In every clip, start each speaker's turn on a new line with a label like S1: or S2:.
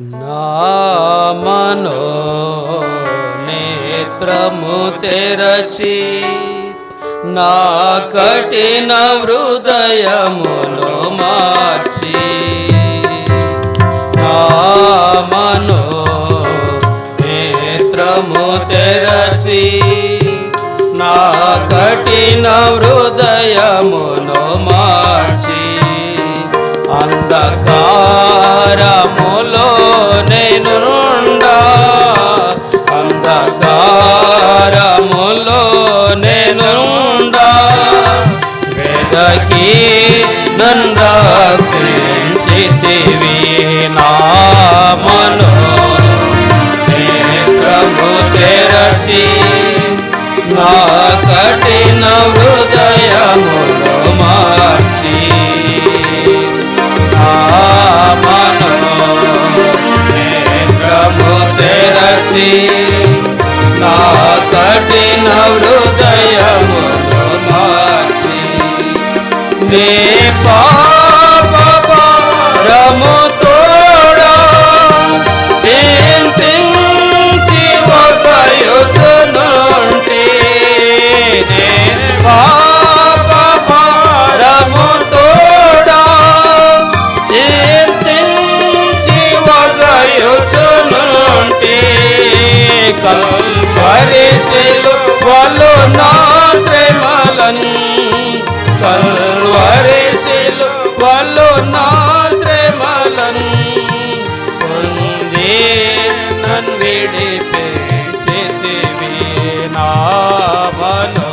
S1: నా మనో నేత్రము తెరచి నా కఠిన హృదయములో మార్చి నా మనో నేత్రము తెరచి నా కఠిన హృదయములో మార్చి అంధకారములో నేనుండా అంధకారములో నేనుండా వెదకి నన్ను రక్షించితివి నా మనో నేత్రము తెరచి నా కఠిన హృదయములో మార్చి నా మనో నేత్రము తెరచి నా కఠిన హృదయములో మార్చి నీ పాప భారము తోడా చింతించి వదయుచునుంటి నీ పాప భారము తోడా చింతించి వదయుచునుంటి కల్వరి సిలువలో నా శ్రమలను కల్వరి సిలువలో నా శ్రమలను పొంది నన్ను విడిపించితివి నా మనో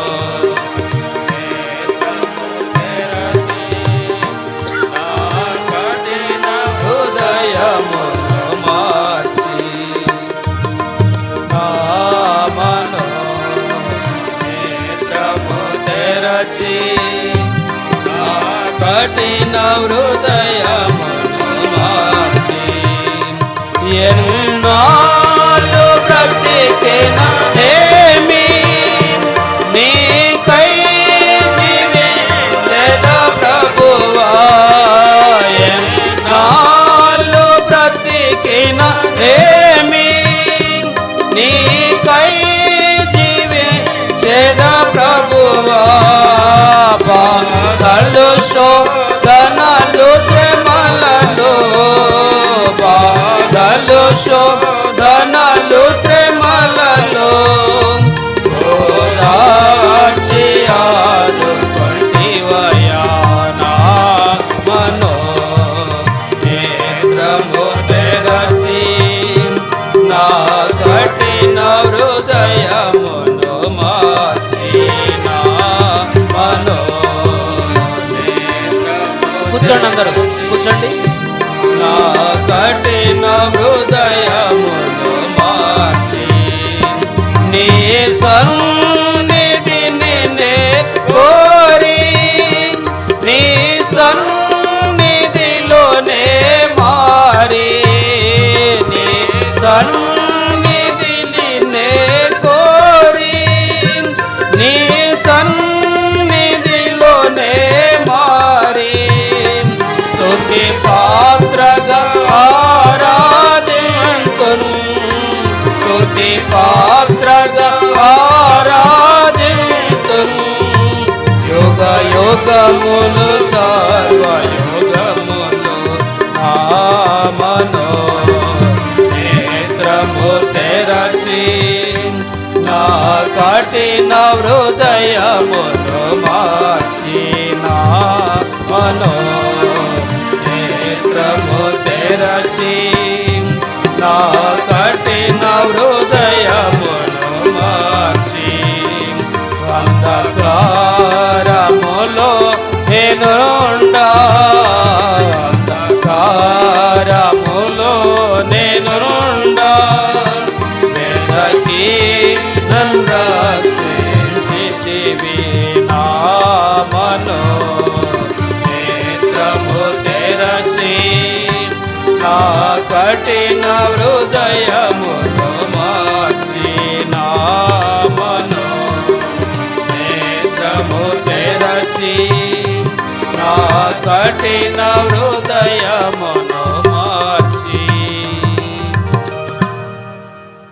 S1: నా కఠిన హృదయములో మార్చి నా మనో నేత్రము తెరచి నా కఠిన హృదయములో మార్చి ఎన్నాళ్ళు బ్రతికిన ఏమి నీకై జీవించెద ప్రభువా ఎన్నాళ్ళు బ్రతికిన ఏమి నీకై జీవించెద ప్రభువా బాధలు శోధనలు శ్రమలలో బాధలు శోధనలు శ్రమలలో ఓదార్చి ఆదుకొంటివయా నా మనో నేత్రము తెరచి నా కఠిన హృదయములో మార్చి నా మనో కూర్చోండి అందరూ కూర్చోండి నా కఠిన హృదయములో మార్చి నీ సన్నిధిని నే కోరి నీ సన్నిధిలోనే మారి నీ సన్నిధిని నే కోరి నీ సన్నిధిలోనే మారి స్తుతి పాత్రగా ఆరాధింతును స్తుతి పాత్రగా ఆరాధింతును యుగ యుగములు సర్వయుగములు నా మనో నేత్రము తెరచి నా కఠిన హృదయములో మార్చి నా మనో నేత్రము తెరచి నా కఠిన హృదయములో మార్చి అంధకారములో నేనుండా అంధకారములో నేనుండా వెదకి నన్ను రక్షించితివి నా మనో నేత్రము తెరచి నా కఠిన హృదయములో మార్చి నా మనో నేత్రము తెరచి నా కఠిన హృదయ